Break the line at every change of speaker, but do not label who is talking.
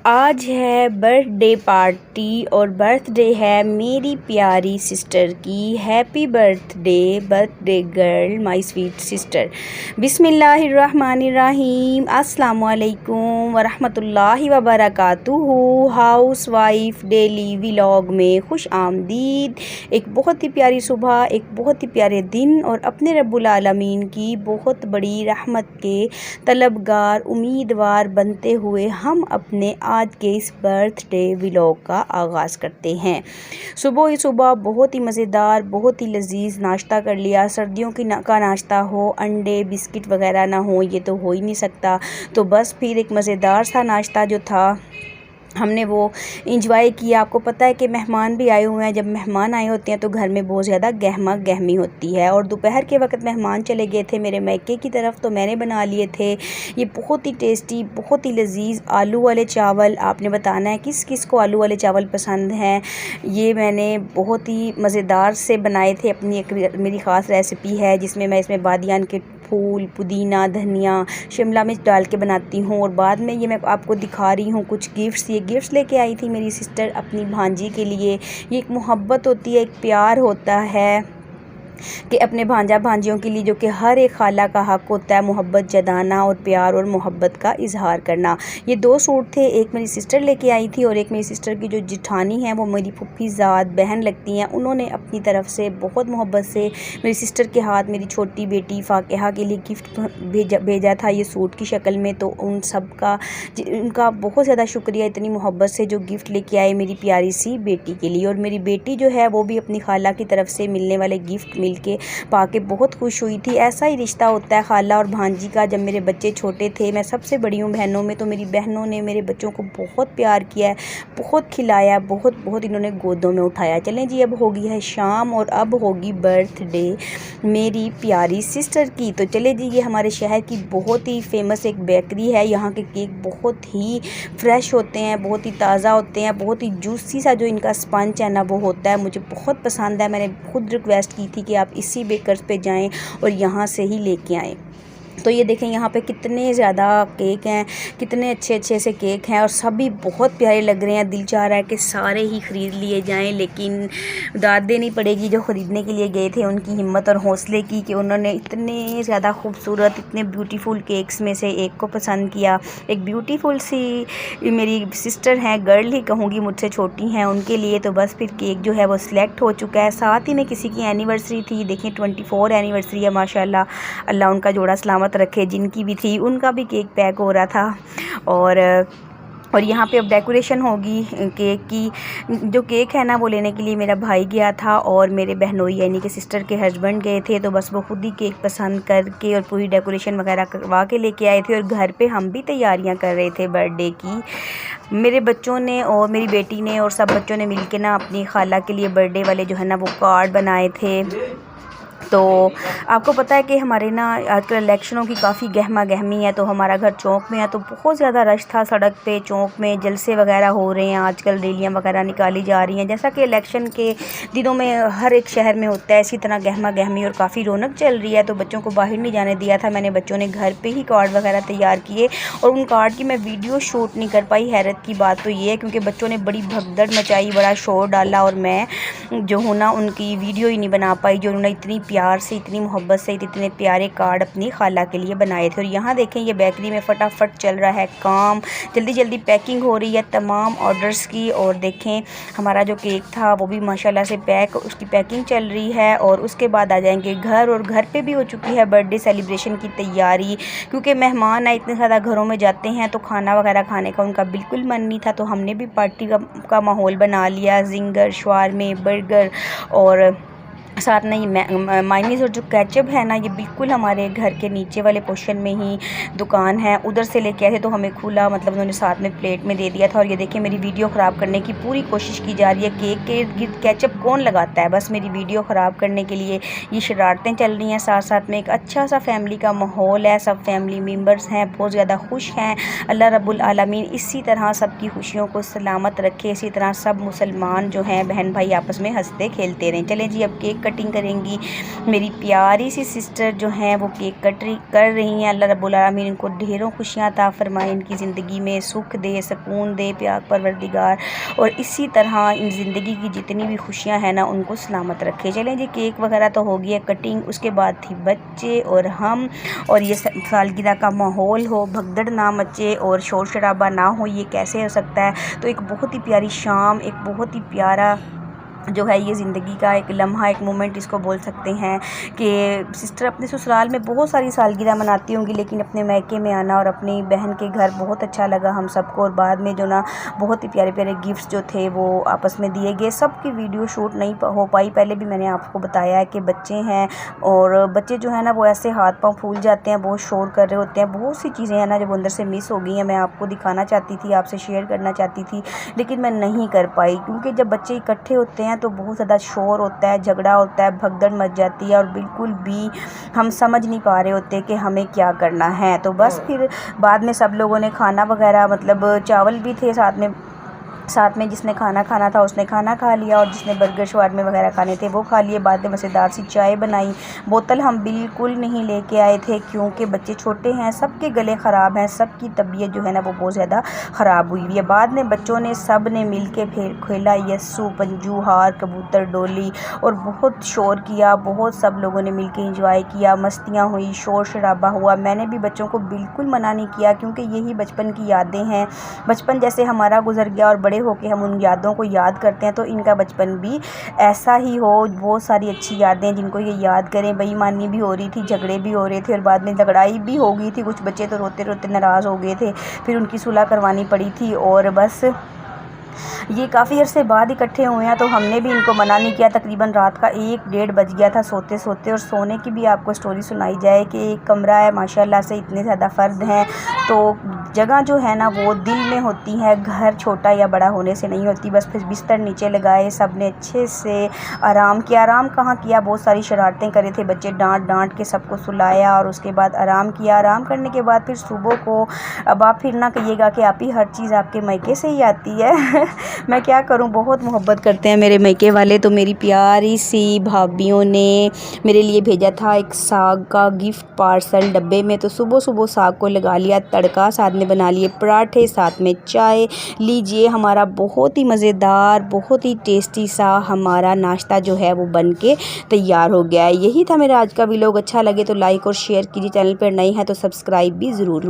आज है birthday party और बर्थडे है मेरी प्यारी सिस्टर की। Happy birthday girl, my sweet sister. बिस्मिल्लाहिर्रहमानिर्रहीम। अस्सलामु अलैकुम वरहमतुल्लाहि वबरकातुहू। हाउस वाइफ डेली व्लॉग में खुश आमदीद। एक बहुत ही प्यारी सुबह, एक बहुत ही प्यारे दिन और अपने रब्बुल आलमीन की बहुत बड़ी रहमत के तलबगार उम्मीदवार बनते हुए हम अपने आज के इस बर्थडे व्लॉग का आगाज़ करते हैं। सुबह ही सुबह बहुत ही मज़ेदार, बहुत ही लजीज नाश्ता कर लिया। सर्दियों का नाश्ता हो, अंडे बिस्किट वगैरह ना हो, ये तो हो ही नहीं सकता। तो बस फिर एक मज़ेदार सा नाश्ता जो था हमने वो इंजॉय किया। आपको पता है कि मेहमान भी आए हुए हैं। जब मेहमान आए होते हैं तो घर में बहुत ज़्यादा गहमा गहमी होती है। और दोपहर के वक्त मेहमान चले गए थे मेरे मैके की तरफ, तो मैंने बना लिए थे ये बहुत ही टेस्टी, बहुत ही लजीज आलू वाले चावल। आपने बताना है किस किस को आलू वाले चावल पसंद हैं। ये मैंने बहुत ही मज़ेदार से बनाए थे। अपनी एक मेरी ख़ास रेसिपी है जिसमें मैं इसमें बादियान के फूल, पुदीना, धनिया, शिमला मिर्च डाल के बनाती हूँ। और बाद में ये मैं आपको दिखा रही हूँ कुछ गिफ्ट्स। ये गिफ्ट्स लेके आई थी मेरी सिस्टर अपनी भांजी के लिए। ये एक मोहब्बत होती है, एक प्यार होता है कि अपने भांजा भांजियों के लिए, जो कि हर एक खाला का हक़ होता है मोहब्बत जताना और प्यार और मोहब्बत का इजहार करना। ये दो सूट थे, एक मेरी सिस्टर लेके आई थी और एक मेरी सिस्टर की जो जिठानी है वो मेरी फुफ्फी ज़ात बहन लगती हैं। उन्होंने अपनी तरफ से बहुत मोहब्बत से मेरी सिस्टर के हाथ मेरी छोटी बेटी फ़ाक़िहा के लिए गिफ्ट भेजा था ये सूट की शक्ल में। तो उन सब का उनका बहुत ज़्यादा शुक्रिया, इतनी मोहब्बत से जो गिफ्ट लेके आए मेरी प्यारी सी बेटी के लिए। और मेरी बेटी जो है वो भी अपनी खाला की तरफ से मिलने वाले गिफ्ट मिल के पाके बहुत खुश हुई थी। ऐसा ही रिश्ता होता है खाला और भांजी का। जब मेरे बच्चे छोटे थे, मैं सबसे बड़ी हूँ बहनों में, तो मेरी बहनों ने मेरे बच्चों को बहुत प्यार किया है, बहुत खिलाया, बहुत बहुत इन्होंने गोदों में उठाया। चलें जी, अब होगी है शाम और अब होगी बर्थडे मेरी प्यारी सिस्टर की। तो चले जी, ये हमारे शहर की बहुत ही फेमस एक बेकरी है। यहाँ के केक बहुत ही फ्रेश होते हैं, बहुत ही ताज़ा होते हैं, बहुत ही जूसी सा जो इनका स्पंज है ना वो होता है, मुझे बहुत पसंद है। मैंने खुद रिक्वेस्ट की थी कि आप इसी बेकर्स पे जाएं और यहाँ से ही लेके आएँ। तो ये देखें यहाँ पे कितने ज़्यादा केक हैं, कितने अच्छे अच्छे से केक हैं और सभी बहुत प्यारे लग रहे हैं। दिल चाह रहा है कि सारे ही ख़रीद लिए जाएं, लेकिन दाद देनी पड़ेगी जो ख़रीदने के लिए गए थे उनकी हिम्मत और हौसले की, कि उन्होंने इतने ज़्यादा खूबसूरत, इतने ब्यूटीफुल केक्स में से एक को पसंद किया। एक ब्यूटीफुल सी मेरी सिस्टर हैं, गर्ल ही कहूँगी, मुझसे छोटी हैं, उनके लिए तो बस फिर केक जो है वो सिलेक्ट हो चुका है। साथ ही में किसी की एनिवर्सरी थी, देखें 24 एनिवर्सरी है माशाल्लाह, अल्लाह उनका जोड़ा सलामत रखे। जिनकी भी थी उनका भी केक पैक हो रहा था। और यहाँ पे अब डेकोरेशन होगी केक की। जो केक है ना वो लेने के लिए मेरा भाई गया था और मेरे बहनोई यानी कि सिस्टर के हस्बैंड गए थे। तो बस वो खुद ही केक पसंद करके और पूरी डेकोरेशन वगैरह करवा के लेके आए थे। और घर पे हम भी तैयारियां कर रहे थे बर्थडे की। मेरे बच्चों ने और मेरी बेटी ने और सब बच्चों ने मिलके ना अपनी खाला के लिए बर्थडे वाले जो है ना वो कार्ड बनाए थे। तो आपको पता है कि हमारे ना आजकल इलेक्शनों की काफ़ी गहमा गहमी है। तो हमारा घर चौक में है, तो बहुत ज़्यादा रश था सड़क पे, चौक में जलसे वगैरह हो रहे हैं, आजकल रैलियाँ वगैरह निकाली जा रही हैं। जैसा कि इलेक्शन के दिनों में हर एक शहर में होता है, इसी तरह गहमा गहमी और काफ़ी रौनक चल रही है। तो बच्चों को बाहर नहीं जाने दिया था मैंने, बच्चों ने घर पर ही कार्ड वगैरह तैयार किए और उन कार्ड की मैं वीडियो शूट नहीं कर पाई। हैरत की बात तो ये है क्योंकि बच्चों ने बड़ी भगदड़ मचाई, बड़ा शोर डाला और मैं जो हूँ ना उनकी वीडियो ही नहीं बना पाई, जो उन्होंने इतनी प्यार से, इतनी मोहब्बत से इतने प्यारे कार्ड अपनी खाला के लिए बनाए थे। और यहाँ देखें ये बेकरी में फटाफट चल रहा है काम, जल्दी जल्दी पैकिंग हो रही है तमाम ऑर्डर्स की। और देखें हमारा जो केक था वो भी माशाल्लाह से पैक, उसकी पैकिंग चल रही है। और उसके बाद आ जाएंगे घर, और घर पे भी हो चुकी है बर्थडे सेलिब्रेशन की तैयारी। क्योंकि मेहमान आए इतने ज़्यादा, घरों में जाते हैं तो खाना वगैरह खाने का उनका बिल्कुल मन नहीं था। तो हमने भी पार्टी का माहौल बना लिया, जिंगर, शवारमे, बर्गर और साथ में ये मायनीज़ और जो केचप है ना, ये बिल्कुल हमारे घर के नीचे वाले पोर्शन में ही दुकान है, उधर से लेके आए थे। तो हमें खुला, मतलब उन्होंने साथ में प्लेट में दे दिया था। और ये देखिए मेरी वीडियो ख़राब करने की पूरी कोशिश की जा रही है। केक के गिर्द केचप कौन लगाता है, बस मेरी वीडियो ख़राब करने के लिए ये शरारतें चल रही हैं। साथ साथ में एक अच्छा सा फैमिली का माहौल है, सब फैमिली मेम्बर्स हैं, बहुत ज़्यादा खुश हैं। अल्लाह रब्बुल आलमीन इसी तरह सबकी खुशियों को सलामत रखे, इसी तरह सब मुसलमान जो हैं बहन भाई आपस में हंसते खेलते रहें। चलें जी, अब केक कटिंग करेंगी। मेरी प्यारी सी सिस्टर जो हैं वो केक कटिंग कर रही हैं। अल्लाह रब्बुल आलमीन इनको ढेरों खुशियाँ अता फरमाए, इनकी ज़िंदगी में सुख दे, सुकून दे प्यार परवरदिगार, और इसी तरह इन ज़िंदगी की जितनी भी खुशियाँ हैं ना उनको सलामत रखे। चलें जी, केक वगैरह तो हो गया कटिंग, उसके बाद थी बच्चे और हम, और ये सालगिरह का माहौल हो, भगदड़ ना मचे और शोर शराबा ना हो, ये कैसे हो सकता है। तो एक बहुत ही प्यारी शाम, एक बहुत ही प्यारा जो है ये ज़िंदगी का एक लम्हा, एक मोमेंट इसको बोल सकते हैं कि सिस्टर अपने ससुराल में बहुत सारी सालगिरह मनाती होंगी, लेकिन अपने मायके में आना और अपनी बहन के घर बहुत अच्छा लगा हम सबको। और बाद में जो ना बहुत ही प्यारे प्यारे गिफ्ट्स जो थे वो आपस में दिए गए। सबकी वीडियो शूट नहीं हो पाई, पहले भी मैंने आपको बताया है कि बच्चे हैं और बच्चे जो है ना वो ऐसे हाथ पाँव फूल जाते हैं, बहुत शोर कर रहे होते हैं, बहुत सी चीज़ें हैं ना जब अंदर से मिस हो गई हैं। मैं आपको दिखाना चाहती थी, आपसे शेयर करना चाहती थी, लेकिन मैं नहीं कर पाई, क्योंकि जब बच्चे इकट्ठे होते हैं तो बहुत ज़्यादा शोर होता है, झगड़ा होता है, भगदड़ मच जाती है और बिल्कुल भी हम समझ नहीं पा रहे होते कि हमें क्या करना है। तो बस फिर बाद में सब लोगों ने खाना वगैरह, मतलब चावल भी थे साथ में जिसने खाना खाना था उसने खाना खा लिया, और जिसने बर्गर शवारमे वगैरह खाने थे वो खा लिए। बाद में मज़ेदार सी चाय बनाई। बोतल हम बिल्कुल नहीं लेके आए थे क्योंकि बच्चे छोटे हैं, सबके गले ख़राब हैं, सबकी तबीयत जो है ना वो बहुत ज़्यादा ख़राब हुई हुई है। बाद में बच्चों ने सब ने मिल के फिर खेला यस्सू, पंजू, हार, कबूतर, डोली, और बहुत शोर किया, बहुत सब लोगों ने मिल के इंजॉय किया, मस्तियाँ हुई, शोर शराबा हुआ। मैंने भी बच्चों को बिल्कुल मना नहीं किया क्योंकि यही बचपन की यादें हैं। बचपन जैसे हमारा गुजर गया और बड़े होके हम उन यादों को याद करते हैं, तो इनका बचपन भी ऐसा ही हो। बहुत सारी अच्छी यादें जिनको ये याद करें। बेईमानी भी हो रही थी, झगड़े भी हो रहे थे, और बाद में लड़ाई भी हो गई थी। कुछ बच्चे तो रोते रोते नाराज़ हो गए थे, फिर उनकी सुलह करवानी पड़ी थी। और बस ये काफ़ी अरसे बाद इकट्ठे हुए हैं, तो हमने भी इनको मना नहीं किया। तकरीबन रात का 1-1:30 बज गया था सोते सोते। और सोने की भी आपको स्टोरी सुनाई जाए कि एक कमरा है, माशाल्लाह से इतने ज़्यादा फ़र्द हैं, तो जगह जो है ना वो दिल में होती है, घर छोटा या बड़ा होने से नहीं होती। बस फिर बिस्तर नीचे लगाए, सब ने अच्छे से आराम किया। आराम कहाँ किया, बहुत सारी शरारतें करे थे बच्चे, डांट के सबको सुलाया और उसके बाद आराम किया। आराम करने के बाद फिर सुबह को, अब आप फिर ना कहिएगा कि आप ही हर चीज़ आपके मायके से ही आती है मैं क्या करूं, बहुत मोहब्बत करते हैं मेरे मायके वाले। तो मेरी प्यारी सी भाभीयों ने मेरे लिए भेजा था एक साग का गिफ्ट पार्सल डब्बे में। तो सुबह सुबह साग को लगा लिया तड़का, साथ में बना लिए पराठे, साथ में चाय। लीजिए, हमारा बहुत ही मज़ेदार, बहुत ही टेस्टी सा हमारा नाश्ता जो है वो बन के तैयार हो गया है। यही था मेरा आज का व्लॉग। अच्छा लगे तो लाइक और शेयर कीजिए, चैनल पर नए हैं तो सब्सक्राइब भी ज़रूर